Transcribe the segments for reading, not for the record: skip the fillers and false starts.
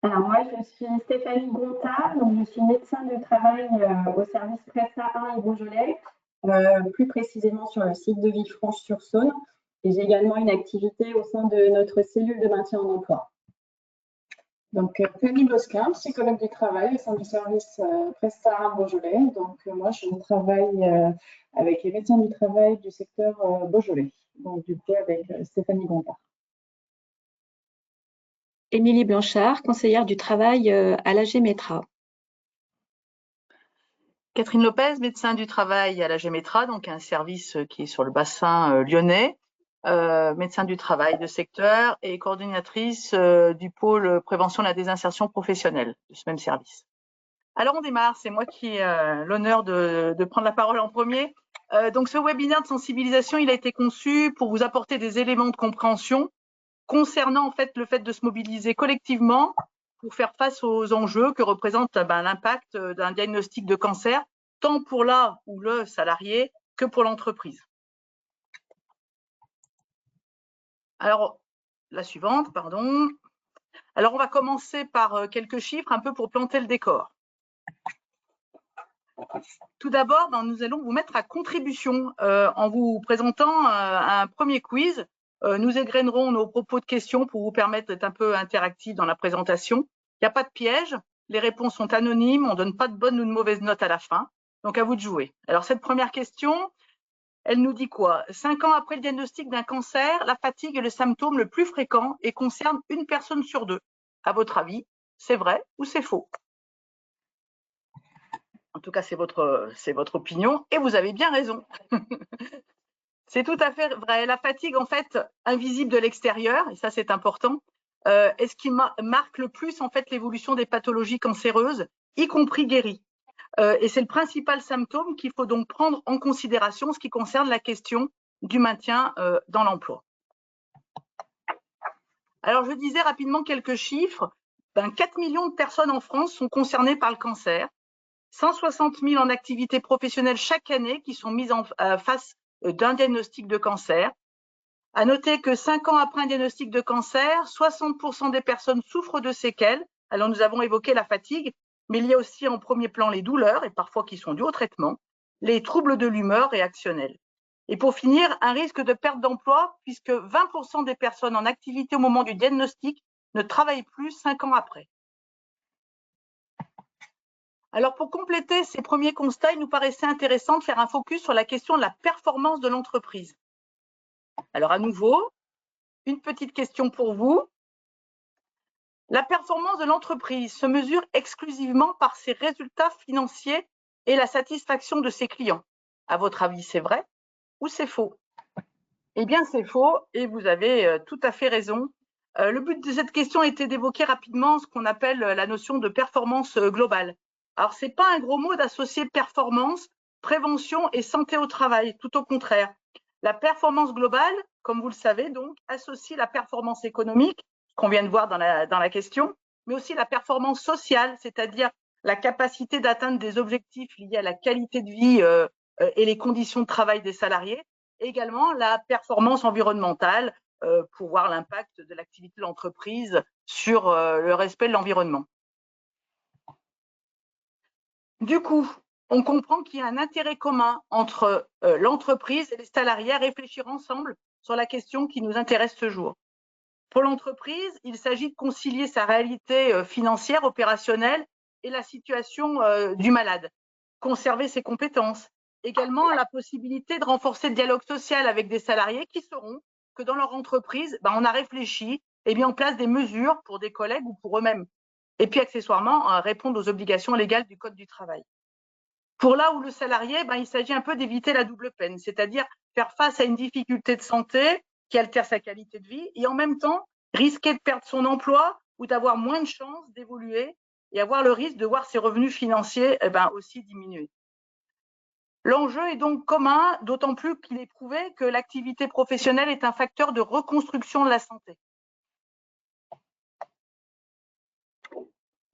Alors moi, je suis Stéphanie Gontard, donc je suis médecin du travail au service Presta 1 et Beaujolais, plus précisément sur le site de Villefranche-sur-Saône. Et j'ai également une activité au sein de notre cellule de maintien en emploi. Donc, Fanny Bosquin, psychologue du travail au sein du service Presta 1 Beaujolais. Donc, moi, je travaille avec les médecins du travail du secteur Beaujolais. Donc, du coup, avec Stéphanie Gontard. Émilie Blanchard, conseillère du travail à l'AG Métra. Catherine Lopez, médecin du travail à l'AG Métra, donc un service qui est sur le bassin lyonnais, médecin du travail de secteur et coordinatrice du pôle prévention de la désinsertion professionnelle de ce même service. Alors on démarre, c'est moi qui ai l'honneur de prendre la parole en premier. Donc ce webinaire de sensibilisation, il a été conçu pour vous apporter des éléments de compréhension concernant en fait le fait de se mobiliser collectivement pour faire face aux enjeux que représente l'impact d'un diagnostic de cancer, tant pour la ou le salarié que pour l'entreprise. Alors, la suivante, pardon. Alors, on va commencer par quelques chiffres, un peu pour planter le décor. Tout d'abord, nous allons vous mettre à contribution en vous présentant un premier quiz. Nous égrainerons nos propos de questions pour vous permettre d'être un peu interactif dans la présentation. Il n'y a pas de piège, les réponses sont anonymes, on ne donne pas de bonnes ou de mauvaises notes à la fin. Donc, à vous de jouer. Alors, cette première question, elle nous dit quoi? 5 ans après le diagnostic d'un cancer, la fatigue est le symptôme le plus fréquent et concerne une personne sur 2. À votre avis, c'est vrai ou c'est faux? En tout cas, c'est votre opinion et vous avez bien raison. C'est tout à fait vrai. La fatigue, en fait, invisible de l'extérieur, et ça c'est important, est ce qui marque le plus en fait l'évolution des pathologies cancéreuses, y compris guéries. Et c'est le principal symptôme qu'il faut donc prendre en considération en ce qui concerne la question du maintien dans l'emploi. Alors, je disais rapidement quelques chiffres. 4 millions de personnes en France sont concernées par le cancer, 160 000 en activité professionnelle chaque année qui sont mises en face d'un diagnostic de cancer. À noter que 5 ans après un diagnostic de cancer, 60% des personnes souffrent de séquelles. Alors, nous avons évoqué la fatigue, mais il y a aussi en premier plan les douleurs, et parfois qui sont dues au traitement, les troubles de l'humeur réactionnels. Et pour finir, un risque de perte d'emploi, puisque 20% des personnes en activité au moment du diagnostic ne travaillent plus 5 ans après. Alors, pour compléter ces premiers constats, il nous paraissait intéressant de faire un focus sur la question de la performance de l'entreprise. Alors, à nouveau, une petite question pour vous. La performance de l'entreprise se mesure exclusivement par ses résultats financiers et la satisfaction de ses clients. À votre avis, c'est vrai ou c'est faux? Eh bien, c'est faux et vous avez tout à fait raison. Le but de cette question était d'évoquer rapidement ce qu'on appelle la notion de performance globale. Alors, ce n'est pas un gros mot d'associer performance, prévention et santé au travail, tout au contraire. La performance globale, comme vous le savez, donc, associe la performance économique, qu'on vient de voir dans la question, mais aussi la performance sociale, c'est-à-dire la capacité d'atteindre des objectifs liés à la qualité de vie et les conditions de travail des salariés, et également la performance environnementale pour voir l'impact de l'activité de l'entreprise sur le respect de l'environnement. Du coup, on comprend qu'il y a un intérêt commun entre l'entreprise et les salariés à réfléchir ensemble sur la question qui nous intéresse ce jour. Pour l'entreprise, il s'agit de concilier sa réalité financière, opérationnelle et la situation du malade, conserver ses compétences. Également, la possibilité de renforcer le dialogue social avec des salariés qui sauront que dans leur entreprise, on a réfléchi et mis en place des mesures pour des collègues ou pour eux-mêmes. Et puis, accessoirement, répondre aux obligations légales du Code du travail. Pour là où le salarié, il s'agit un peu d'éviter la double peine, c'est-à-dire faire face à une difficulté de santé qui altère sa qualité de vie et en même temps risquer de perdre son emploi ou d'avoir moins de chances d'évoluer et avoir le risque de voir ses revenus financiers aussi diminuer. L'enjeu est donc commun, d'autant plus qu'il est prouvé que l'activité professionnelle est un facteur de reconstruction de la santé.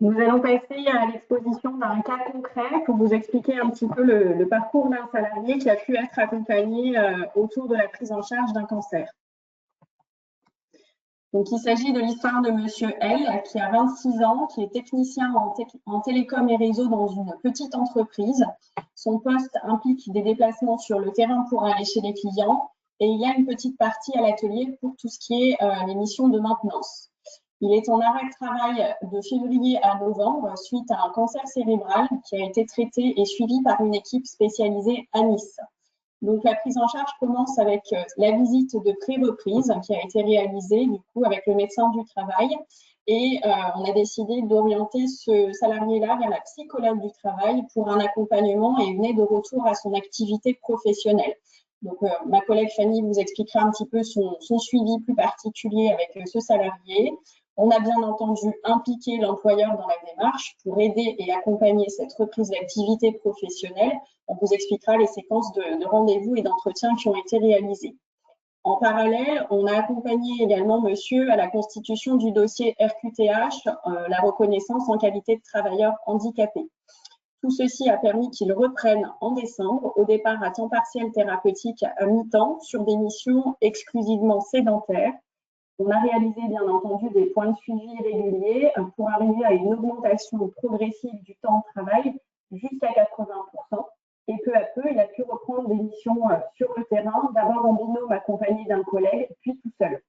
Nous allons passer à l'exposition d'un cas concret pour vous expliquer un petit peu le parcours d'un salarié qui a pu être accompagné autour de la prise en charge d'un cancer. Donc, il s'agit de l'histoire de Monsieur L, qui a 26 ans, qui est technicien en télécom et réseau dans une petite entreprise. Son poste implique des déplacements sur le terrain pour aller chez les clients et il y a une petite partie à l'atelier pour tout ce qui est les missions de maintenance. Il est en arrêt de travail de février à novembre suite à un cancer cérébral qui a été traité et suivi par une équipe spécialisée à Nice. Donc, la prise en charge commence avec la visite de pré-reprise qui a été réalisée du coup avec le médecin du travail et on a décidé d'orienter ce salarié-là vers la psychologue du travail pour un accompagnement et une aide au retour à son activité professionnelle. Donc, ma collègue Fanny vous expliquera un petit peu son suivi plus particulier avec ce salarié. On a bien entendu impliqué l'employeur dans la démarche pour aider et accompagner cette reprise d'activité professionnelle. On vous expliquera les séquences de rendez-vous et d'entretien qui ont été réalisées. En parallèle, on a accompagné également monsieur à la constitution du dossier RQTH, la reconnaissance en qualité de travailleur handicapé. Tout ceci a permis qu'il reprenne en décembre, au départ à temps partiel thérapeutique à mi-temps, sur des missions exclusivement sédentaires. On a réalisé bien entendu des points de suivi réguliers pour arriver à une augmentation progressive du temps de travail jusqu'à 80%. Et peu à peu, il a pu reprendre des missions sur le terrain, d'abord en binôme accompagné d'un collègue, puis tout seul.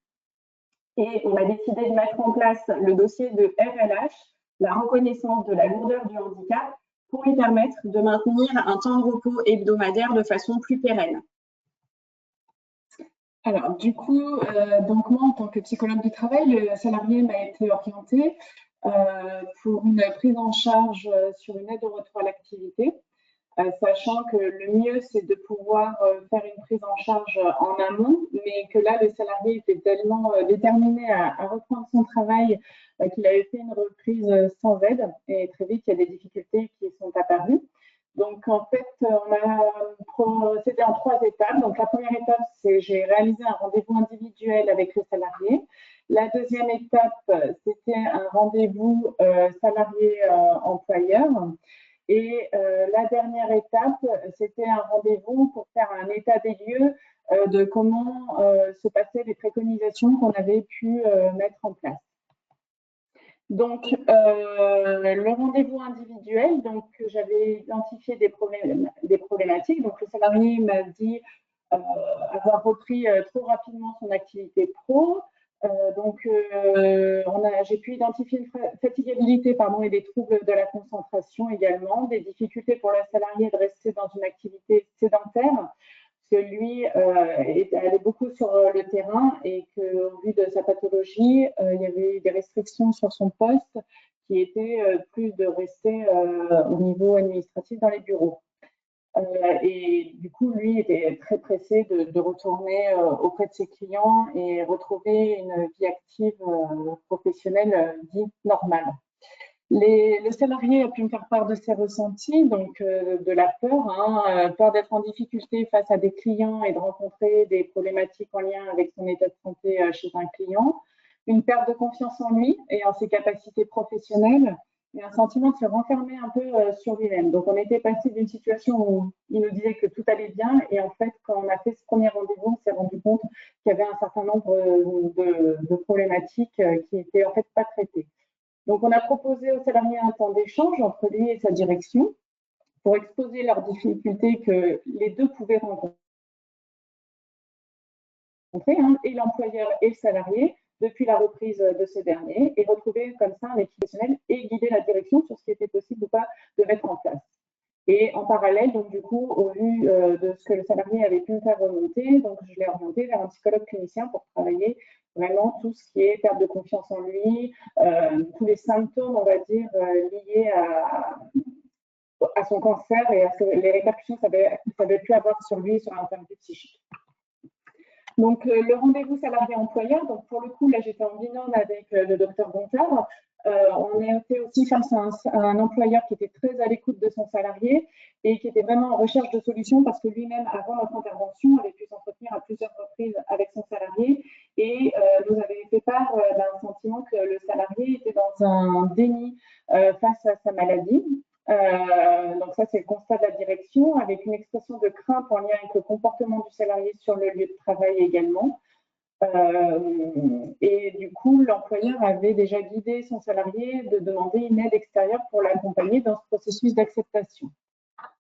Et on a décidé de mettre en place le dossier de RLH, la reconnaissance de la lourdeur du handicap, pour lui permettre de maintenir un temps de repos hebdomadaire de façon plus pérenne. Alors, du coup, donc moi, en tant que psychologue du travail, le salarié m'a été orienté pour une prise en charge sur une aide au retour à l'activité, sachant que le mieux, c'est de pouvoir faire une prise en charge en amont, mais que là, le salarié était tellement déterminé à reprendre son travail qu'il avait fait une reprise sans aide, et très vite, il y a des difficultés qui sont apparues. Donc, en fait, on a procédé en 3 étapes. Donc, la première étape, c'est j'ai réalisé un rendez-vous individuel avec le salarié. La deuxième étape, c'était un rendez-vous salarié-employeur. Et la dernière étape, c'était un rendez-vous pour faire un état des lieux de comment se passaient les préconisations qu'on avait pu mettre en place. Donc, le rendez-vous individuel, donc j'avais identifié des problématiques. Donc, le salarié m'a dit avoir repris trop rapidement son activité pro. J'ai pu identifier une fatigabilité et des troubles de la concentration également, des difficultés pour le salarié de rester dans une activité sédentaire, que lui allait beaucoup sur le terrain et qu'au vu de sa pathologie, il y avait des restrictions sur son poste qui étaient plus de rester au niveau administratif dans les bureaux. Et du coup, lui était très pressé de retourner auprès de ses clients et retrouver une vie active professionnelle dite normale. Le salarié a pu me faire part de ses ressentis, donc de la peur, peur d'être en difficulté face à des clients et de rencontrer des problématiques en lien avec son état de santé chez un client, une perte de confiance en lui et en ses capacités professionnelles, et un sentiment de se renfermer un peu sur lui-même. Donc, on était passé d'une situation où il nous disait que tout allait bien, et en fait, quand on a fait ce premier rendez-vous, on s'est rendu compte qu'il y avait un certain nombre de problématiques qui étaient en fait pas traitées. Donc, on a proposé aux salariés un temps d'échange entre lui et sa direction pour exposer leurs difficultés que les deux pouvaient rencontrer, et l'employeur et le salarié, depuis la reprise de ce dernier, et retrouver comme ça un équilibre professionnel et guider la direction sur ce qui était possible ou pas de mettre en place. Et en parallèle, donc du coup, au vu de ce que le salarié avait pu me faire remonter, donc je l'ai orienté vers un psychologue clinicien pour travailler vraiment tout ce qui est perte de confiance en lui, tous les symptômes, on va dire, liés à son cancer et à les répercussions que ça avait pu avoir sur lui, sur l'intégrité psychique. Donc, le rendez-vous salarié-employeur, donc pour le coup, là, j'étais en binôme avec le docteur Gontard. On était aussi face à un employeur qui était très à l'écoute de son salarié et qui était vraiment en recherche de solutions parce que lui-même, avant notre intervention, avait pu s'entretenir à plusieurs reprises avec son salarié et nous avait fait part d'un sentiment que le salarié était dans un déni face à sa maladie. Donc ça, c'est le constat de la direction, avec une expression de crainte en lien avec le comportement du salarié sur le lieu de travail également. Et du coup, l'employeur avait déjà guidé son salarié de demander une aide extérieure pour l'accompagner dans ce processus d'acceptation.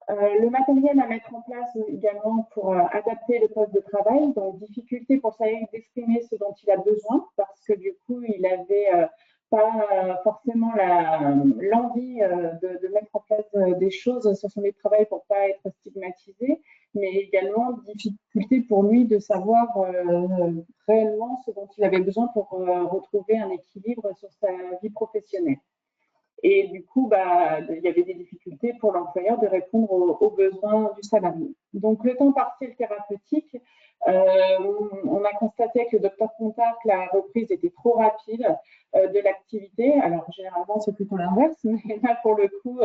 Le matériel à mettre en place également pour adapter le poste de travail, donc difficulté pour le salarié d'exprimer ce dont il a besoin parce que du coup, il n'avait pas forcément l'envie de mettre en place des choses sur son lieu de travail pour ne pas être stigmatisé, mais également difficulté pour lui de savoir réellement ce dont il avait besoin pour retrouver un équilibre sur sa vie professionnelle. Et du coup, il y avait des difficultés pour l'employeur de répondre aux besoins du salarié. Donc, le temps partiel thérapeutique, on a constaté avec le docteur Contard que la reprise était trop rapide de l'activité. Alors, généralement, c'est plutôt l'inverse, mais là, pour le coup,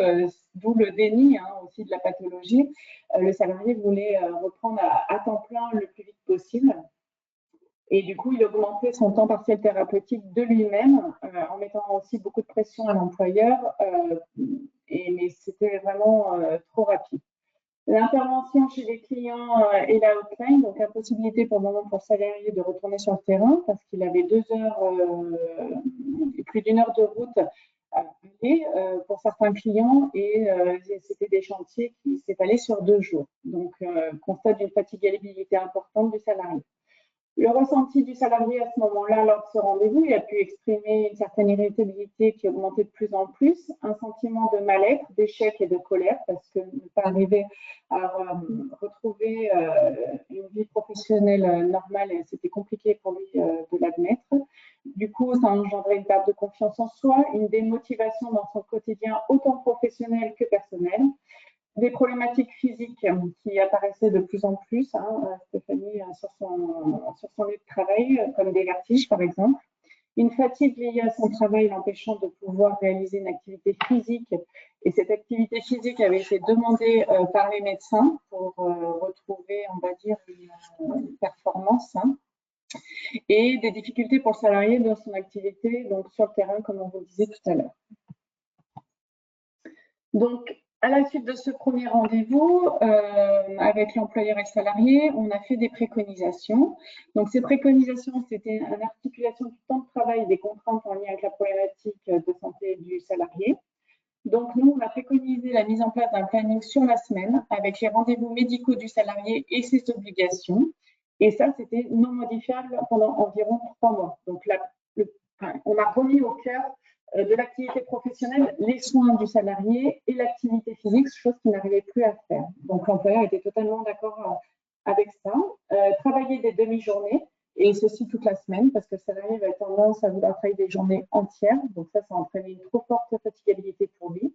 d'où le déni aussi de la pathologie, le salarié voulait reprendre à temps plein le plus vite possible. Et du coup, il augmentait son temps partiel thérapeutique de lui-même en mettant aussi beaucoup de pression à l'employeur, mais c'était vraiment trop rapide. L'intervention chez les clients et la hotline, donc impossibilité pour le moment pour le salarié de retourner sur le terrain parce qu'il avait 2 heures, plus d'1 heure de route à aller pour certains clients et c'était des chantiers qui s'étalaient sur 2 jours. Donc, constat d'une fatigabilité importante du salarié. Le ressenti du salarié à ce moment-là, lors de ce rendez-vous, il a pu exprimer une certaine irritabilité qui augmentait de plus en plus, un sentiment de mal-être, d'échec et de colère, parce que ne pas arriver à retrouver une vie professionnelle normale, c'était compliqué pour lui de l'admettre. Du coup, ça engendrait une perte de confiance en soi, une démotivation dans son quotidien, autant professionnel que personnel. Des problématiques physiques qui apparaissaient de plus en plus, Stéphanie, sur son lieu de travail, comme des vertiges par exemple. Une fatigue liée à son travail l'empêchant de pouvoir réaliser une activité physique. Et cette activité physique avait été demandée par les médecins pour retrouver, on va dire, une performance. Et des difficultés pour le salarié dans son activité, donc sur le terrain, comme on vous le disait tout à l'heure. Donc, à la suite de ce premier rendez-vous, avec l'employeur et le salarié, on a fait des préconisations. Donc, ces préconisations, c'était une articulation du temps de travail et des contraintes en lien avec la problématique de santé du salarié. Donc, nous, on a préconisé la mise en place d'un planning sur la semaine avec les rendez-vous médicaux du salarié et ses obligations. Et ça, c'était non modifiable pendant environ 3 mois. Donc, on a remis au cœur de l'activité professionnelle les soins du salarié et l'activité physique, chose qu'il n'arrivait plus à faire. Donc, l'employeur était totalement d'accord avec ça. Travailler des demi-journées, et ceci toute la semaine, parce que le salarié va avoir tendance à vouloir travailler des journées entières. Donc, ça entraînait une trop forte fatigabilité pour lui.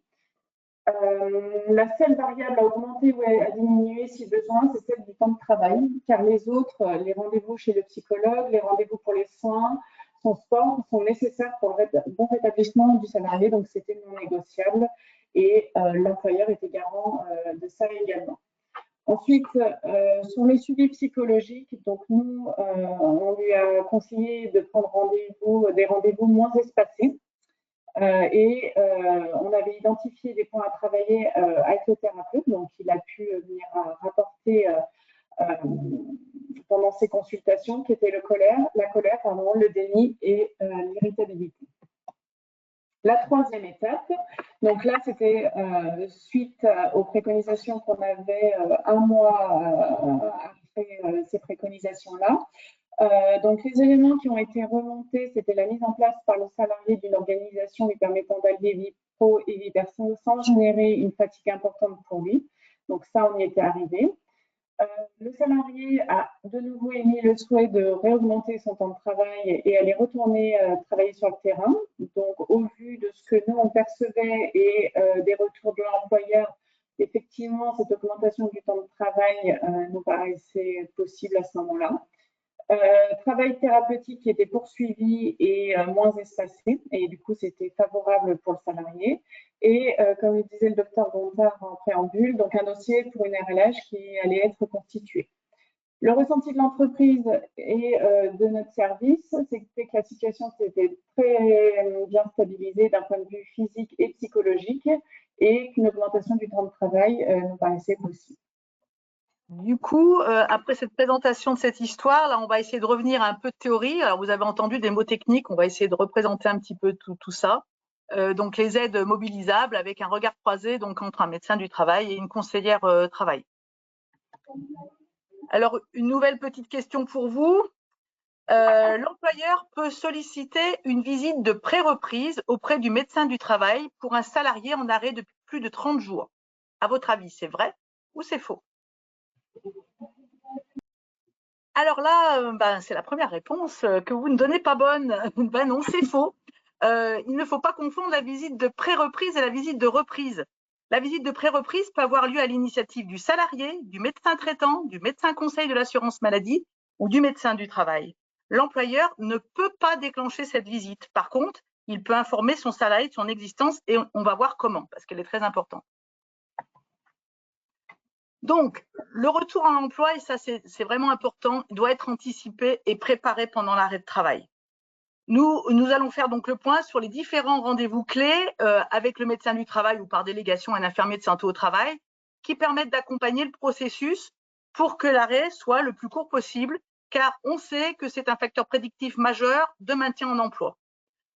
La seule variable à augmenter ou à diminuer si besoin, c'est celle du temps de travail, car les autres, les rendez-vous chez le psychologue, les rendez-vous pour les soins, son sport, sont nécessaires pour le bon rétablissement du salarié, donc c'était non négociable et l'employeur était garant de ça également. Ensuite, sur les suivis psychologiques, donc nous, on lui a conseillé de prendre des rendez-vous moins espacés. On avait identifié des points à travailler avec le thérapeute, donc il a pu venir rapporter pendant ces consultations, qui étaient la colère, le déni et l'irritabilité. La troisième étape, donc là c'était suite aux préconisations qu'on avait 1 mois après ces préconisations-là. Donc, les éléments qui ont été remontés, c'était la mise en place par le salarié d'une organisation lui permettant d'allier vie pro et vie perso sans générer une fatigue importante pour lui. Donc, ça, on y était arrivé. Le salarié a de nouveau émis le souhait de réaugmenter son temps de travail et aller retourner travailler sur le terrain. Donc, au vu de ce que nous, on percevait et des retours de l'employeur, effectivement, cette augmentation du temps de travail nous paraissait possible à ce moment-là. Travail thérapeutique qui était poursuivi et moins espacé, et du coup c'était favorable pour le salarié. Et comme le disait le docteur Gontard en préambule, donc un dossier pour une RLH qui allait être constitué. Le ressenti de l'entreprise et de notre service, c'était que la situation s'était très bien stabilisée d'un point de vue physique et psychologique et qu'une augmentation du temps de travail nous paraissait possible. Du coup, après cette présentation de cette histoire, là, on va essayer de revenir à un peu de théorie. Alors, vous avez entendu des mots techniques, on va essayer de représenter un petit peu tout ça. Donc, les aides mobilisables avec un regard croisé donc entre un médecin du travail et une conseillère travail. Alors, une nouvelle petite question pour vous. L'employeur peut solliciter une visite de pré-reprise auprès du médecin du travail pour un salarié en arrêt depuis plus de 30 jours. À votre avis, c'est vrai ou c'est faux? Alors là, c'est la première réponse que vous ne donnez pas bonne. Ben non, c'est faux. Il ne faut pas confondre la visite de pré-reprise et la visite de reprise. La visite de pré-reprise peut avoir lieu à l'initiative du salarié, du médecin traitant, du médecin conseil de l'assurance maladie ou du médecin du travail. L'employeur ne peut pas déclencher cette visite. Par contre, il peut informer son salarié de son existence et on va voir comment, parce qu'elle est très importante. Donc, le retour à l'emploi, et ça c'est vraiment important, doit être anticipé et préparé pendant l'arrêt de travail. Nous allons faire donc le point sur les différents rendez-vous clés avec le médecin du travail ou par délégation un infirmier de santé au travail qui permettent d'accompagner le processus pour que l'arrêt soit le plus court possible, car on sait que c'est un facteur prédictif majeur de maintien en emploi.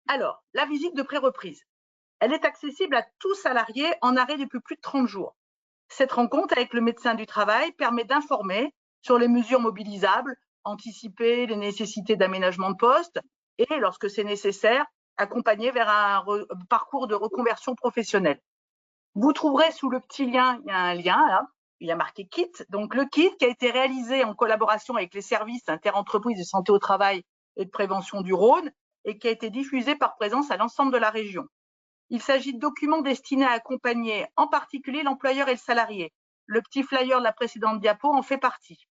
Alors, la visite de pré-reprise, elle est accessible à tout salarié en arrêt depuis plus de 30 jours. Cette rencontre avec le médecin du travail permet d'informer sur les mesures mobilisables, anticiper les nécessités d'aménagement de poste et, lorsque c'est nécessaire, accompagner vers un parcours de reconversion professionnelle. Vous trouverez sous le petit lien, il y a un lien là, il y a marqué KIT. Donc le KIT qui a été réalisé en collaboration avec les services interentreprises de santé au travail et de prévention du Rhône et qui a été diffusé par présence à l'ensemble de la région. Il s'agit de documents destinés à accompagner en particulier l'employeur et le salarié. Le petit flyer de la précédente diapo en fait partie.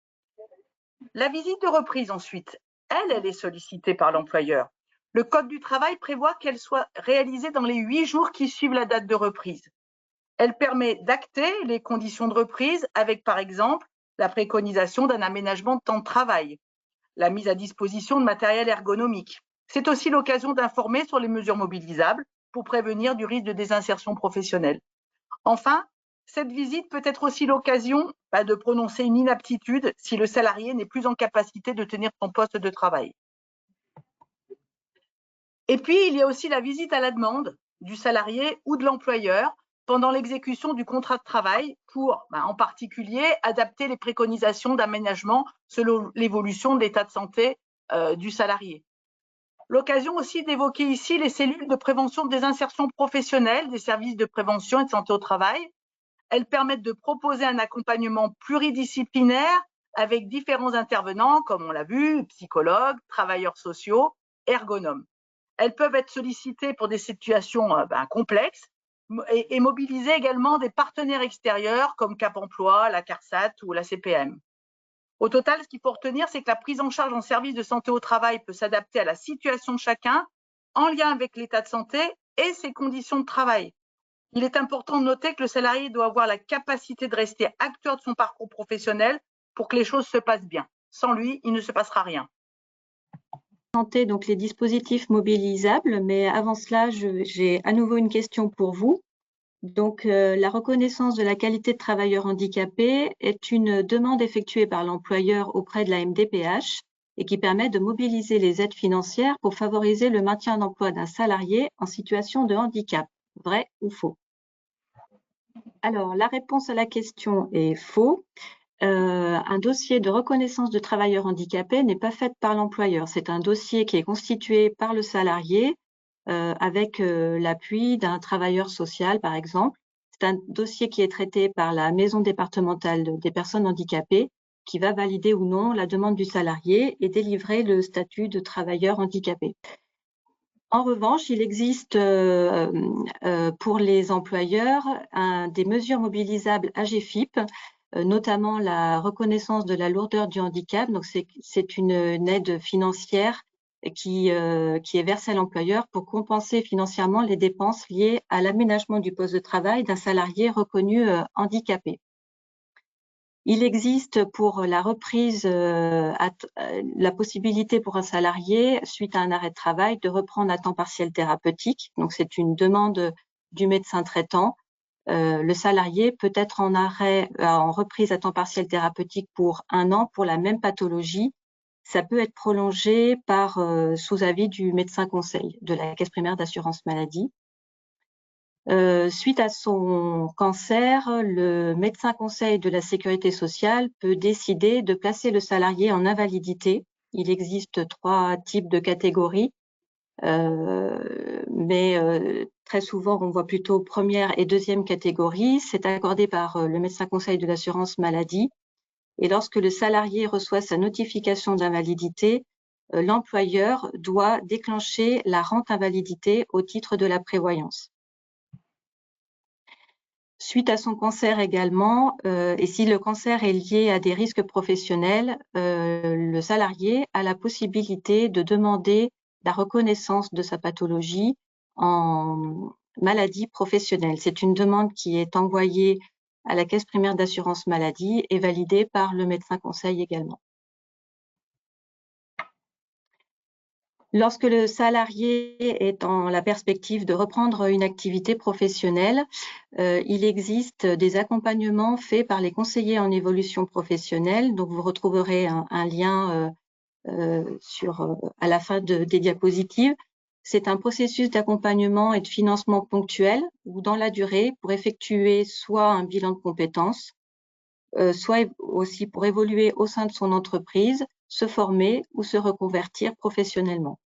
La visite de reprise ensuite, elle est sollicitée par l'employeur. Le Code du travail prévoit qu'elle soit réalisée dans les 8 jours qui suivent la date de reprise. Elle permet d'acter les conditions de reprise avec, par exemple, la préconisation d'un aménagement de temps de travail, la mise à disposition de matériel ergonomique. C'est aussi l'occasion d'informer sur les mesures mobilisables pour prévenir du risque de désinsertion professionnelle. Enfin, cette visite peut être aussi l'occasion de prononcer une inaptitude si le salarié n'est plus en capacité de tenir son poste de travail. Et puis, il y a aussi la visite à la demande du salarié ou de l'employeur pendant l'exécution du contrat de travail pour, en particulier, adapter les préconisations d'aménagement selon l'évolution de l'état de santé du salarié. L'occasion aussi d'évoquer ici les cellules de prévention de désinsertion professionnelle des services de prévention et de santé au travail. Elles permettent de proposer un accompagnement pluridisciplinaire avec différents intervenants, comme on l'a vu, psychologues, travailleurs sociaux, ergonomes. Elles peuvent être sollicitées pour des situations complexes et mobiliser également des partenaires extérieurs comme Cap Emploi, la CARSAT ou la CPM. Au total, ce qu'il faut retenir, c'est que la prise en charge en service de santé au travail peut s'adapter à la situation de chacun en lien avec l'état de santé et ses conditions de travail. Il est important de noter que le salarié doit avoir la capacité de rester acteur de son parcours professionnel pour que les choses se passent bien. Sans lui, il ne se passera rien. Donc les dispositifs mobilisables, mais avant cela, j'ai à nouveau une question pour vous. Donc, la reconnaissance de la qualité de travailleur handicapé est une demande effectuée par l'employeur auprès de la MDPH et qui permet de mobiliser les aides financières pour favoriser le maintien en emploi d'un salarié en situation de handicap. Vrai ou faux? Alors, la réponse à la question est faux. Un dossier de reconnaissance de travailleur handicapé n'est pas fait par l'employeur. C'est un dossier qui est constitué par le salarié avec l'appui d'un travailleur social, par exemple. C'est un dossier qui est traité par la maison départementale des personnes handicapées qui va valider ou non la demande du salarié et délivrer le statut de travailleur handicapé. En revanche, il existe pour les employeurs des mesures mobilisables AGFIP, notamment la reconnaissance de la lourdeur du handicap. Donc, c'est une aide financière qui est versée à l'employeur pour compenser financièrement les dépenses liées à l'aménagement du poste de travail d'un salarié reconnu handicapé. Il existe pour la reprise la possibilité pour un salarié, suite à un arrêt de travail, de reprendre à temps partiel thérapeutique. Donc, c'est une demande du médecin traitant le salarié peut être en arrêt, en reprise à temps partiel thérapeutique pour 1 an pour la même pathologie. Ça peut être prolongé par sous avis du médecin conseil de la caisse primaire d'assurance maladie. Suite à son cancer, le médecin conseil de la sécurité sociale peut décider de placer le salarié en invalidité. Il existe 3 types de catégories, mais très souvent on voit plutôt première et deuxième catégorie. C'est accordé par le médecin conseil de l'assurance maladie. Et lorsque le salarié reçoit sa notification d'invalidité, l'employeur doit déclencher la rente invalidité au titre de la prévoyance. Suite à son cancer également, et si le cancer est lié à des risques professionnels, le salarié a la possibilité de demander la reconnaissance de sa pathologie en maladie professionnelle. C'est une demande qui est envoyée à la caisse primaire d'assurance maladie et validée par le médecin conseil également. Lorsque le salarié est dans la perspective de reprendre une activité professionnelle, il existe des accompagnements faits par les conseillers en évolution professionnelle. Donc, vous retrouverez un lien à la fin des diapositives. C'est un processus d'accompagnement et de financement ponctuel ou dans la durée pour effectuer soit un bilan de compétences, soit aussi pour évoluer au sein de son entreprise, se former ou se reconvertir professionnellement.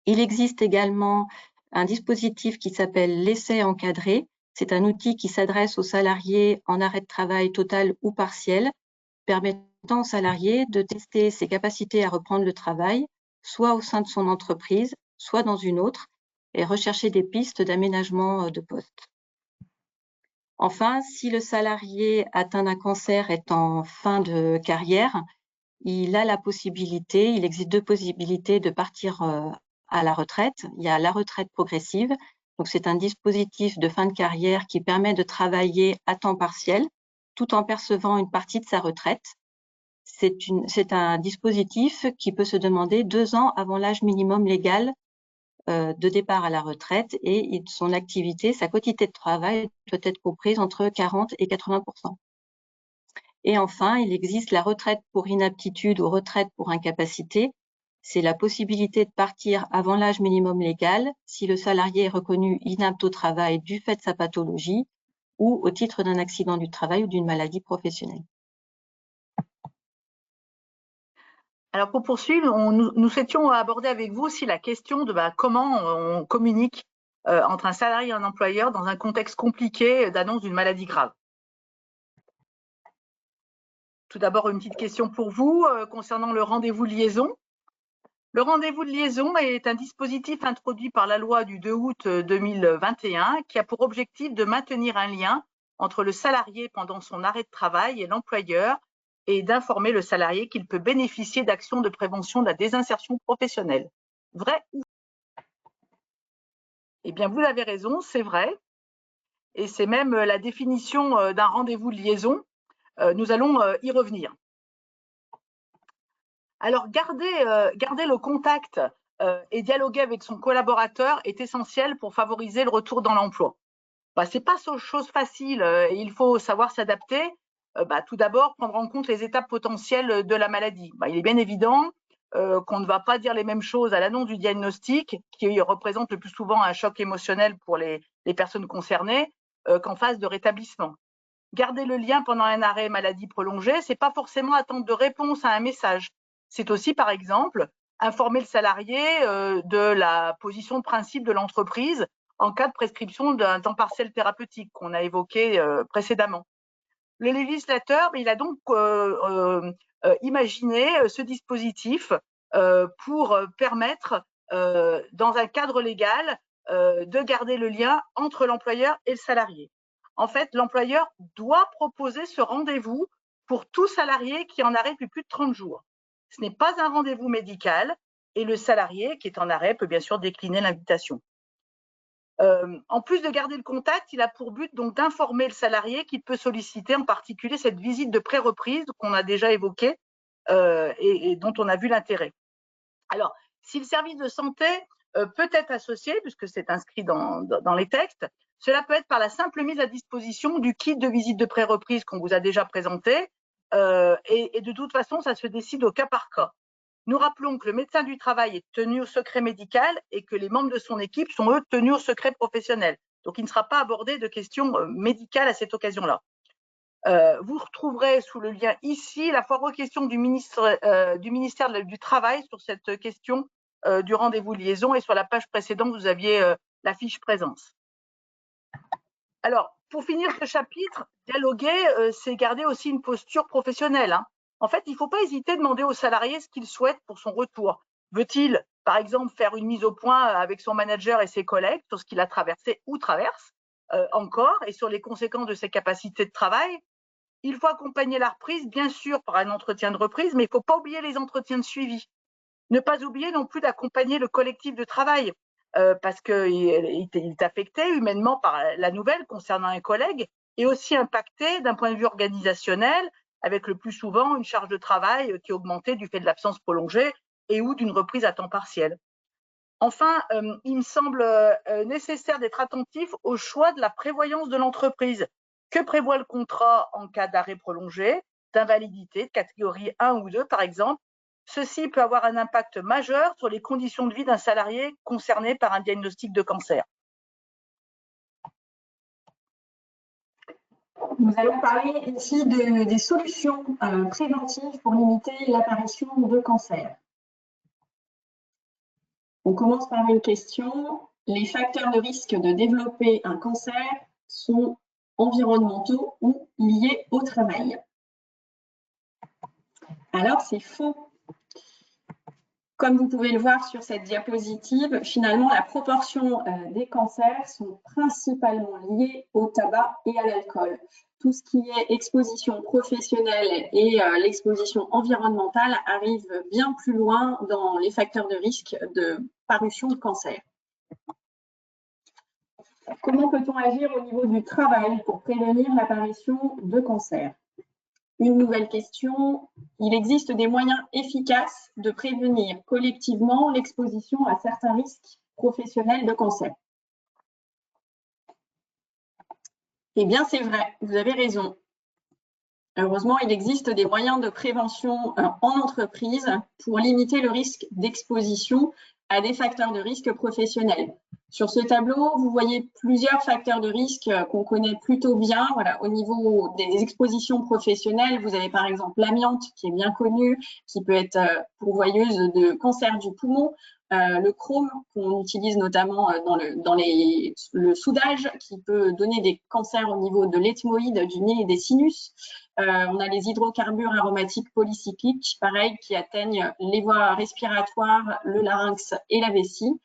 Il existe également un dispositif qui s'appelle l'essai encadré. C'est un outil qui s'adresse aux salariés en arrêt de travail total ou partiel, permettant aux salariés de tester ses capacités à reprendre le travail, soit au sein de son entreprise, soit dans une autre, et rechercher des pistes d'aménagement de poste. Enfin, si le salarié atteint d'un cancer est en fin de carrière, il a la possibilité, il existe 2 possibilités de partir à la retraite. Il y a la retraite progressive, donc c'est un dispositif de fin de carrière qui permet de travailler à temps partiel tout en percevant une partie de sa retraite. C'est un dispositif qui peut se demander 2 ans avant l'âge minimum légal de départ à la retraite et son activité, sa quotité de travail doit être comprise entre 40 et 80%. Et enfin, il existe la retraite pour inaptitude ou retraite pour incapacité. C'est la possibilité de partir avant l'âge minimum légal si le salarié est reconnu inapte au travail du fait de sa pathologie ou au titre d'un accident du travail ou d'une maladie professionnelle. Alors pour poursuivre, nous souhaitions aborder avec vous aussi la question de comment on communique entre un salarié et un employeur dans un contexte compliqué d'annonce d'une maladie grave. Tout d'abord, une petite question pour vous concernant le rendez-vous de liaison. Le rendez-vous de liaison est un dispositif introduit par la loi du 2 août 2021 qui a pour objectif de maintenir un lien entre le salarié pendant son arrêt de travail et l'employeur et d'informer le salarié qu'il peut bénéficier d'actions de prévention de la désinsertion professionnelle. Vrai ou faux? Eh bien, vous avez raison, c'est vrai. Et c'est même la définition d'un rendez-vous de liaison. Nous allons y revenir. Alors, garder le contact et dialoguer avec son collaborateur est essentiel pour favoriser le retour dans l'emploi. Ce n'est pas chose facile, il faut savoir s'adapter. Tout d'abord, prendre en compte les étapes potentielles de la maladie. Il est bien évident qu'on ne va pas dire les mêmes choses à l'annonce du diagnostic, qui représente le plus souvent un choc émotionnel pour les personnes concernées, qu'en phase de rétablissement. Garder le lien pendant un arrêt maladie prolongé, ce n'est pas forcément attendre de réponse à un message. C'est aussi, par exemple, informer le salarié de la position de principe de l'entreprise en cas de prescription d'un temps partiel thérapeutique qu'on a évoqué précédemment. Le législateur, il a donc imaginé ce dispositif pour permettre, dans un cadre légal, de garder le lien entre l'employeur et le salarié. En fait, l'employeur doit proposer ce rendez-vous pour tout salarié qui est en arrêt depuis plus de 30 jours. Ce n'est pas un rendez-vous médical et le salarié qui est en arrêt peut bien sûr décliner l'invitation. En plus de garder le contact, il a pour but donc d'informer le salarié qu'il peut solliciter en particulier cette visite de pré-reprise qu'on a déjà évoquée et dont on a vu l'intérêt. Alors, si le service de santé peut être associée, puisque c'est inscrit dans les textes. Cela peut être par la simple mise à disposition du kit de visite de pré-reprise qu'on vous a déjà présenté. Et de toute façon, ça se décide au cas par cas. Nous rappelons que le médecin du travail est tenu au secret médical et que les membres de son équipe sont, eux, tenus au secret professionnel. Donc, il ne sera pas abordé de questions médicales à cette occasion-là. Vous retrouverez sous le lien ici la foire aux questions du ministère du Travail sur cette question du rendez-vous liaison, et sur la page précédente, vous aviez la fiche présence. Alors, pour finir ce chapitre, dialoguer, c'est garder aussi une posture professionnelle, hein. En fait, il ne faut pas hésiter à demander au salarié ce qu'il souhaite pour son retour. Veut-il, par exemple, faire une mise au point avec son manager et ses collègues sur ce qu'il a traversé ou traverse encore, et sur les conséquences de ses capacités de travail? Il faut accompagner la reprise, bien sûr, par un entretien de reprise, mais il ne faut pas oublier les entretiens de suivi. Ne pas oublier non plus d'accompagner le collectif de travail, parce qu'il est affecté humainement par la nouvelle concernant un collègue, et aussi impacté d'un point de vue organisationnel, avec le plus souvent une charge de travail qui est augmentée du fait de l'absence prolongée et ou d'une reprise à temps partiel. Enfin, il me semble nécessaire d'être attentif au choix de la prévoyance de l'entreprise. Que prévoit le contrat en cas d'arrêt prolongé, d'invalidité de catégorie 1 ou 2 par exemple? Ceci peut avoir un impact majeur sur les conditions de vie d'un salarié concerné par un diagnostic de cancer. Nous allons parler ici des solutions préventives pour limiter l'apparition de cancer. On commence par une question. Les facteurs de risque de développer un cancer sont environnementaux ou liés au travail? Alors, c'est faux. Comme vous pouvez le voir sur cette diapositive, finalement, la proportion des cancers sont principalement liés au tabac et à l'alcool. Tout ce qui est exposition professionnelle et l'exposition environnementale arrive bien plus loin dans les facteurs de risque de parution de cancer. Comment peut-on agir au niveau du travail pour prévenir l'apparition de cancer? Une nouvelle question. Il existe des moyens efficaces de prévenir collectivement l'exposition à certains risques professionnels de cancer. Eh bien, c'est vrai, vous avez raison. Heureusement, il existe des moyens de prévention en entreprise pour limiter le risque d'exposition à des facteurs de risque professionnels. Sur ce tableau, vous voyez plusieurs facteurs de risque qu'on connaît plutôt bien. Voilà, au niveau des expositions professionnelles, vous avez par exemple l'amiante qui est bien connue, qui peut être pourvoyeuse de cancer du poumon. Le chrome qu'on utilise notamment dans le soudage, qui peut donner des cancers au niveau de l'ethmoïde, du nez et des sinus. On a les hydrocarbures aromatiques polycycliques, pareil, qui atteignent les voies respiratoires, le larynx et la vessie.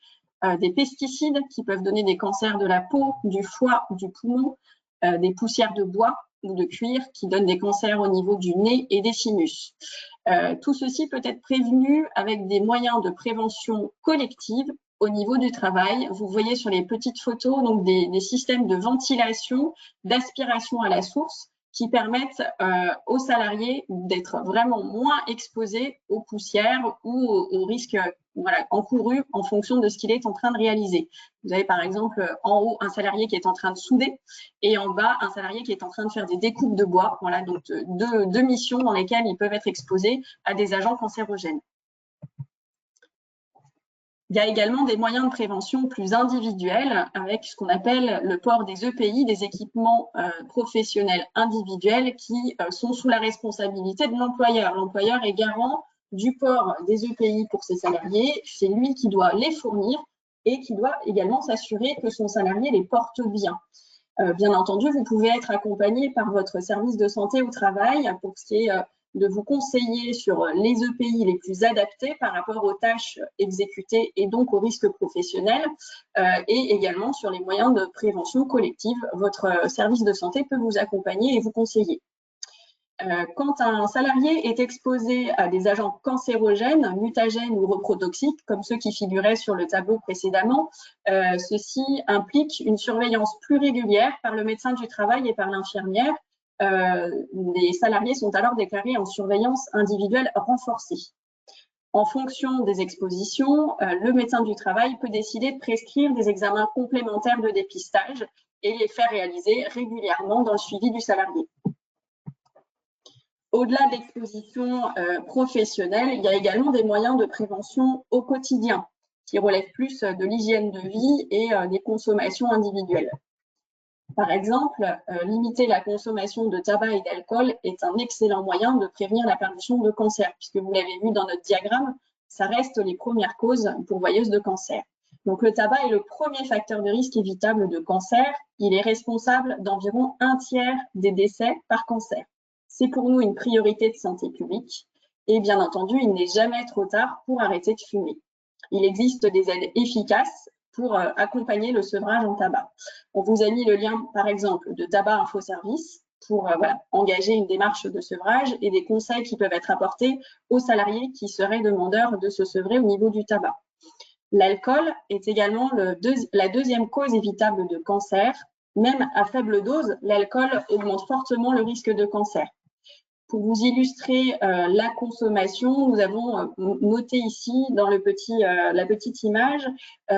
Des pesticides qui peuvent donner des cancers de la peau, du foie, du poumon, des poussières de bois ou de cuir qui donnent des cancers au niveau du nez et des sinus. Tout ceci peut être prévenu avec des moyens de prévention collective au niveau du travail. Vous voyez sur les petites photos donc des systèmes de ventilation, d'aspiration à la source qui permettent aux salariés d'être vraiment moins exposés aux poussières ou aux risques encourus en fonction de ce qu'il est en train de réaliser. Vous avez par exemple en haut un salarié qui est en train de souder et en bas un salarié qui est en train de faire des découpes de bois. Voilà, donc deux missions dans lesquelles ils peuvent être exposés à des agents cancérogènes. Il y a également des moyens de prévention plus individuels avec ce qu'on appelle le port des EPI, des équipements professionnels individuels qui sont sous la responsabilité de l'employeur. L'employeur est garant du port des EPI pour ses salariés. C'est lui qui doit les fournir et qui doit également s'assurer que son salarié les porte bien. Bien entendu, vous pouvez être accompagné par votre service de santé au travail pour ce qui est de vous conseiller sur les EPI les plus adaptés par rapport aux tâches exécutées et donc aux risques professionnels et également sur les moyens de prévention collective. Votre service de santé peut vous accompagner et vous conseiller. Quand un salarié est exposé à des agents cancérogènes, mutagènes ou reprotoxiques, comme ceux qui figuraient sur le tableau précédemment, ceci implique une surveillance plus régulière par le médecin du travail et par l'infirmière. Les salariés sont alors déclarés en surveillance individuelle renforcée. En fonction des expositions, le médecin du travail peut décider de prescrire des examens complémentaires de dépistage et les faire réaliser régulièrement dans le suivi du salarié. Au-delà de l'exposition professionnelle, il y a également des moyens de prévention au quotidien qui relèvent plus de l'hygiène de vie et des consommations individuelles. Par exemple, limiter la consommation de tabac et d'alcool est un excellent moyen de prévenir l'apparition de cancer, puisque vous l'avez vu dans notre diagramme, ça reste les premières causes pourvoyeuses de cancer. Donc le tabac est le premier facteur de risque évitable de cancer. Il est responsable d'environ 1/3 des décès par cancer. C'est pour nous une priorité de santé publique. Et bien entendu, il n'est jamais trop tard pour arrêter de fumer. Il existe des aides efficaces pour accompagner le sevrage en tabac. On vous a mis le lien, par exemple, de Tabac Info Service pour engager une démarche de sevrage et des conseils qui peuvent être apportés aux salariés qui seraient demandeurs de se sevrer au niveau du tabac. L'alcool est également la deuxième cause évitable de cancer. Même à faible dose, l'alcool augmente fortement le risque de cancer. Pour vous illustrer la consommation, nous avons noté ici dans la petite image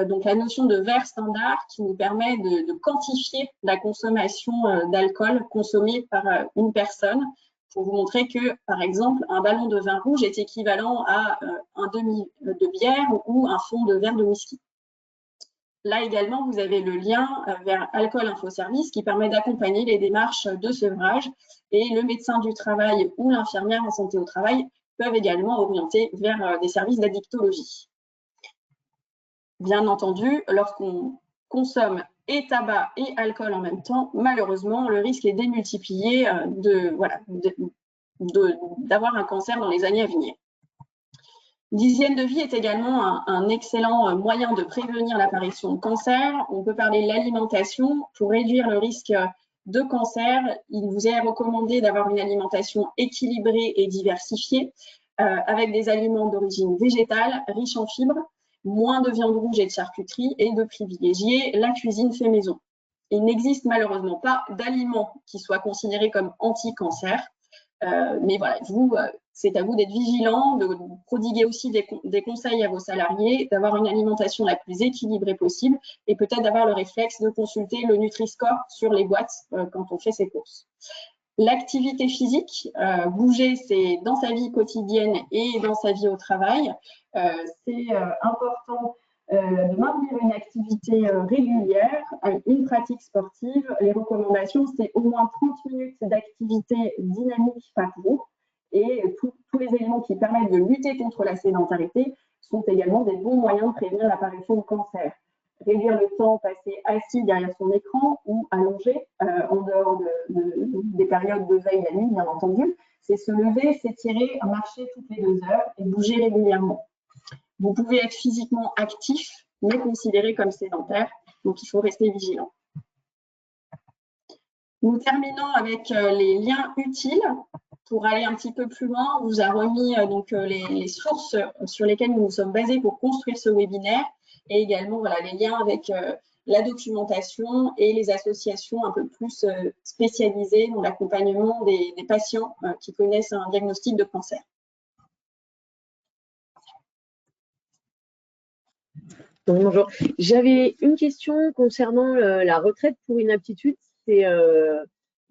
donc la notion de verre standard qui nous permet de quantifier la consommation d'alcool consommée par une personne pour vous montrer que, par exemple, un ballon de vin rouge est équivalent à un demi de bière ou un fond de verre de whisky. Là également, vous avez le lien vers Alcool Info Service qui permet d'accompagner les démarches de sevrage et le médecin du travail ou l'infirmière en santé au travail peuvent également orienter vers des services d'addictologie. Bien entendu, lorsqu'on consomme et tabac et alcool en même temps, malheureusement, le risque est démultiplié d'avoir un cancer dans les années à venir. L'hygiène de vie est également un excellent moyen de prévenir l'apparition de cancer. On peut parler de l'alimentation. Pour réduire le risque de cancer, il vous est recommandé d'avoir une alimentation équilibrée et diversifiée avec des aliments d'origine végétale, riches en fibres, moins de viande rouge et de charcuterie et de privilégier la cuisine fait maison. Il n'existe malheureusement pas d'aliments qui soient considérés comme anti-cancer. Mais voilà, c'est à vous d'être vigilant, de prodiguer aussi des conseils à vos salariés, d'avoir une alimentation la plus équilibrée possible et peut-être d'avoir le réflexe de consulter le Nutri-Score sur les boîtes quand on fait ses courses. L'activité physique, bouger, c'est dans sa vie quotidienne et dans sa vie au travail. C'est important de maintenir une activité régulière, une pratique sportive. Les recommandations, c'est au moins 30 minutes d'activité dynamique par jour. Et tous les éléments qui permettent de lutter contre la sédentarité sont également des bons moyens de prévenir l'apparition de cancer. Réduire le temps passé assis derrière son écran ou allongé, en dehors des périodes de veille la nuit, bien entendu, c'est se lever, s'étirer, marcher toutes les 2 heures et bouger régulièrement. Vous pouvez être physiquement actif, mais considéré comme sédentaire, donc il faut rester vigilant. Nous terminons avec les liens utiles. Pour aller un petit peu plus loin, on vous a remis les sources sur lesquelles nous nous sommes basés pour construire ce webinaire et également les liens avec la documentation et les associations un peu plus spécialisées dans l'accompagnement des patients qui connaissent un diagnostic de cancer. Oui, bonjour. J'avais une question concernant la retraite pour inaptitude. Il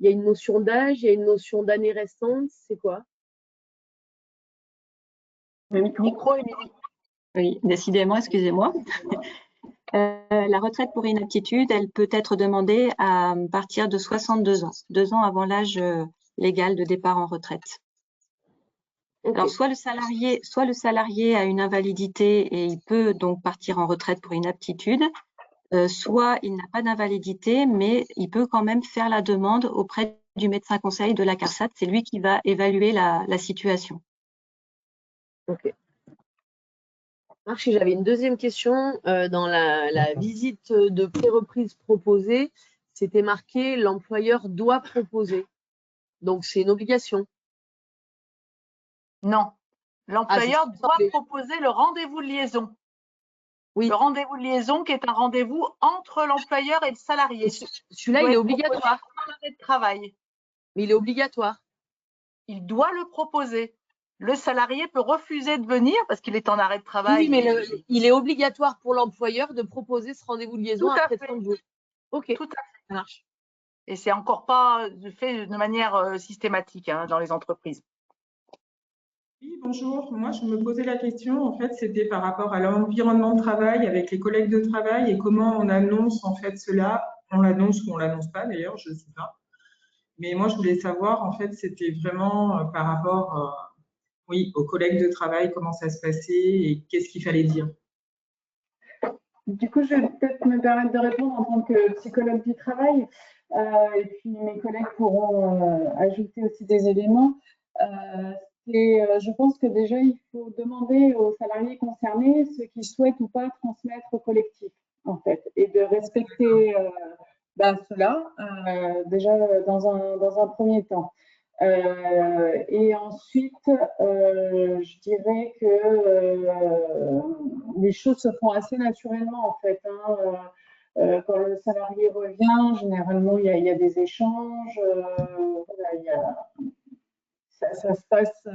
y a une notion d'âge, il y a une notion d'année restante, c'est quoi? Le micro, Émilie. Oui, décidément, excusez-moi. La retraite pour inaptitude, elle peut être demandée à partir de 62 ans, 2 ans avant l'âge légal de départ en retraite. Okay. Alors, soit le salarié a une invalidité et il peut donc partir en retraite pour inaptitude, soit il n'a pas d'invalidité, mais il peut quand même faire la demande auprès du médecin conseil de la CARSAT. C'est lui qui va évaluer la situation. Ok. J'avais une deuxième question. Dans la visite de pré-reprise proposée, c'était marqué « l'employeur doit proposer ». Donc, c'est une obligation. Non. L'employeur doit proposer le rendez-vous de liaison. Oui. Le rendez-vous de liaison qui est un rendez-vous entre l'employeur et le salarié. Celui-là, il est obligatoire. De travail. Mais il est obligatoire. Il doit le proposer. le salarié peut refuser de venir parce qu'il est en arrêt de travail. Oui, mais il est obligatoire pour l'employeur de proposer ce rendez-vous de liaison après 30 jours. Ok, tout à fait. Ça marche. Et c'est encore pas fait de manière systématique dans les entreprises. Oui, bonjour. Moi, je me posais la question, en fait, c'était par rapport à l'environnement de travail avec les collègues de travail et comment on annonce en fait cela. On l'annonce ou on l'annonce pas d'ailleurs, je ne sais pas. Mais moi, je voulais savoir, en fait, c'était vraiment par rapport, oui, aux collègues de travail, comment ça se passait et qu'est-ce qu'il fallait dire. Du coup, je vais peut-être me permettre de répondre en tant que psychologue du travail, et puis mes collègues pourront ajouter aussi des éléments. Je pense que déjà, il faut demander aux salariés concernés ce qu'ils souhaitent ou pas transmettre au collectif, en fait, et de respecter cela, déjà dans un premier temps. Et ensuite, je dirais que les choses se font assez naturellement, en fait. Quand le salarié revient, généralement, il y a des échanges. Ça se passe.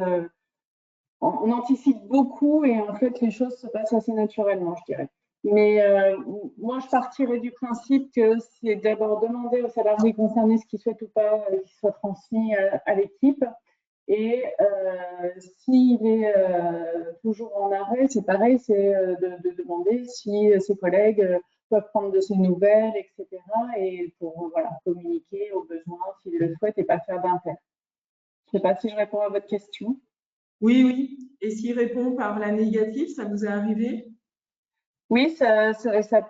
On anticipe beaucoup et en fait, les choses se passent assez naturellement, je dirais. Mais moi, je partirais du principe que c'est d'abord demander aux salariés concernés ce qu'ils souhaitent ou pas qu'il soit transmis à l'équipe. Et s'il est toujours en arrêt, c'est pareil, c'est de demander si ses collègues peuvent prendre de ses nouvelles, etc. Et pour communiquer aux besoins s'ils le souhaitent et pas faire d'impair. Je ne sais pas si je réponds à votre question. Oui, oui. Et s'il répond par la négative, ça vous est arrivé? Oui, ça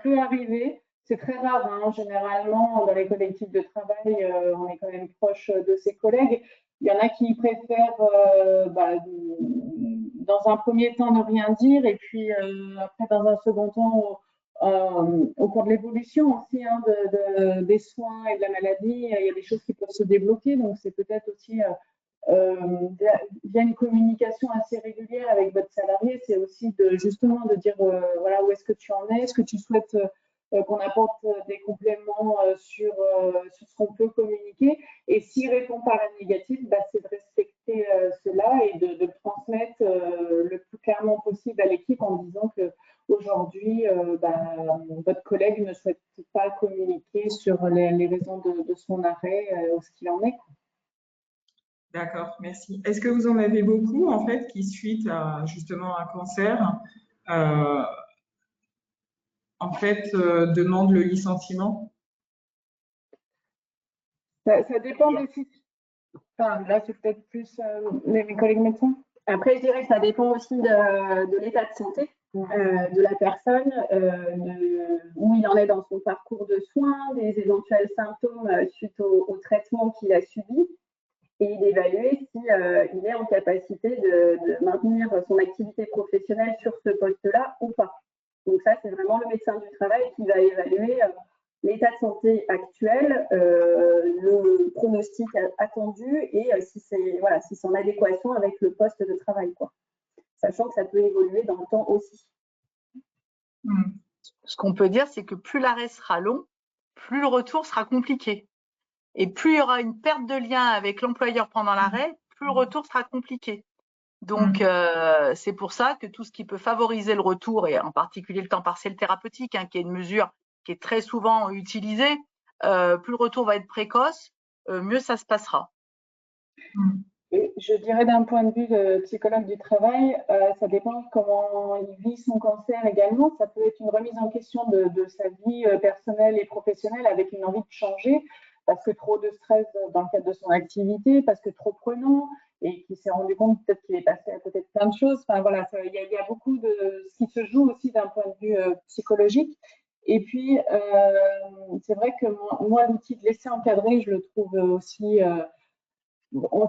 peut arriver. C'est très rare. Généralement, dans les collectifs de travail, on est quand même proche de ses collègues. Il y en a qui préfèrent, dans un premier temps, ne rien dire, et puis après, dans un second temps, au cours de l'évolution aussi des soins et de la maladie, il y a des choses qui peuvent se débloquer. Donc, c'est peut-être aussi via une communication assez régulière avec votre salarié, c'est aussi justement de dire voilà, où est-ce que tu en es, est-ce que tu souhaites qu'on apporte des compléments sur ce qu'on peut communiquer, et s'il répond par la négative, c'est de respecter cela et de le transmettre le plus clairement possible à l'équipe en disant que aujourd'hui, votre collègue ne souhaite pas communiquer sur les raisons de son arrêt ou ce qu'il en est. D'accord, merci. Est-ce que vous en avez beaucoup, en fait, qui, suite à justement un cancer, en fait, demandent le licenciement? Ça dépend des sites. Enfin, là, c'est peut-être plus mes collègues médecins. Après, je dirais que ça dépend aussi de l'état de santé de la personne, où il en est dans son parcours de soins, des éventuels symptômes suite au traitement qu'il a subi, et d'évaluer s'il est en capacité de maintenir son activité professionnelle sur ce poste-là ou pas. Donc ça, c'est vraiment le médecin du travail qui va évaluer l'état de santé actuel, le pronostic attendu et si c'est en adéquation avec le poste de travail, quoi. Sachant que ça peut évoluer dans le temps aussi. Ce qu'on peut dire, c'est que plus l'arrêt sera long, plus le retour sera compliqué. Et plus il y aura une perte de lien avec l'employeur pendant l'arrêt, plus le retour sera compliqué. Donc, c'est pour ça que tout ce qui peut favoriser le retour, et en particulier le temps partiel thérapeutique, qui est une mesure qui est très souvent utilisée, plus le retour va être précoce, mieux ça se passera. Et je dirais d'un point de vue de psychologue du travail, ça dépend comment il vit son cancer également. Ça peut être une remise en question de sa vie personnelle et professionnelle avec une envie de changer parce que trop de stress dans le cadre de son activité, parce que trop prenant et qu'il s'est rendu compte peut-être qu'il est passé à côté de plein de choses. Enfin voilà, il y a beaucoup de ce qui se joue aussi d'un point de vue psychologique. Et puis, c'est vrai que moi l'outil de l'essai encadré, je le trouve aussi…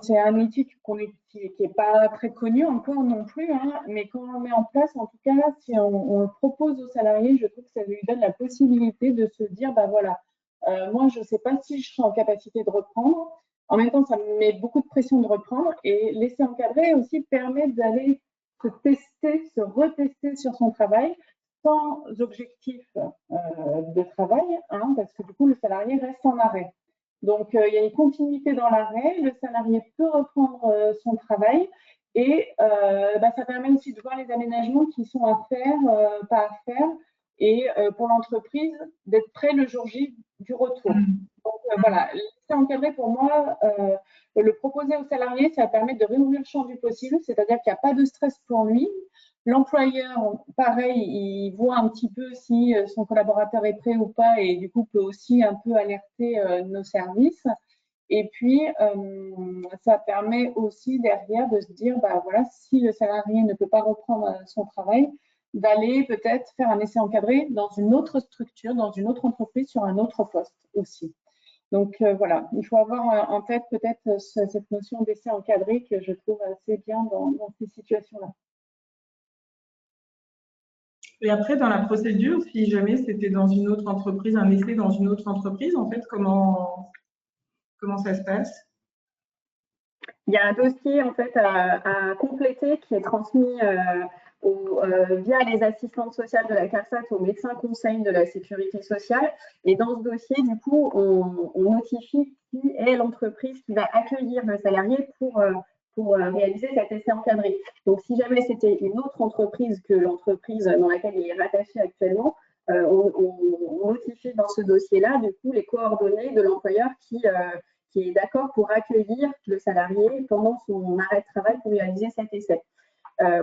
c'est un outil qui n'est pas très connu encore non plus, mais quand on le met en place, en tout cas, si on le propose aux salariés, je trouve que ça lui donne la possibilité de se dire, moi, je ne sais pas si je serai en capacité de reprendre. En même temps, ça me met beaucoup de pression de reprendre, et l'essai encadré aussi permet d'aller se tester, se retester sur son travail sans objectif de travail, parce que du coup, le salarié reste en arrêt. Donc, il y a une continuité dans l'arrêt. Le salarié peut reprendre son travail Et ça permet aussi de voir les aménagements qui sont à faire, pas à faire, et pour l'entreprise, d'être prêt le jour J du retour. Donc voilà, l'essai encadré pour moi, le proposer aux salariés, ça permet de réouvrir le champ du possible, c'est-à-dire qu'il n'y a pas de stress pour lui. L'employeur, pareil, il voit un petit peu si son collaborateur est prêt ou pas et du coup peut aussi un peu alerter nos services. Et puis, ça permet aussi derrière de se dire, bah voilà, si le salarié ne peut pas reprendre son travail, d'aller peut-être faire un essai encadré dans une autre structure, dans une autre entreprise, sur un autre poste aussi. Donc voilà, il faut avoir en tête peut-être cette notion d'essai encadré que je trouve assez bien dans ces situations-là. Et après, dans la procédure, si jamais c'était dans une autre entreprise, un essai dans une autre entreprise, en fait, comment ça se passe? Il y a un dossier en fait à compléter qui est transmis via les assistantes sociales de la CARSAT au médecin conseil de la sécurité sociale. Et dans ce dossier, du coup, on notifie qui est l'entreprise qui va accueillir le salarié pour réaliser cet essai encadré. Donc, si jamais c'était une autre entreprise que l'entreprise dans laquelle il est rattaché actuellement, on notifie dans ce dossier-là, du coup, les coordonnées de l'employeur qui est d'accord pour accueillir le salarié pendant son arrêt de travail pour réaliser cet essai.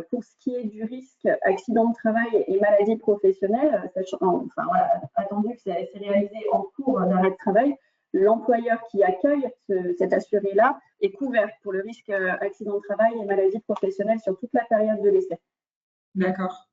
Pour ce qui est du risque accident de travail et maladie professionnelle, attendu que c'est réalisé en cours d'arrêt de travail, l'employeur qui accueille cet assuré-là est couvert pour le risque accident de travail et maladie professionnelle sur toute la période de l'essai. D'accord.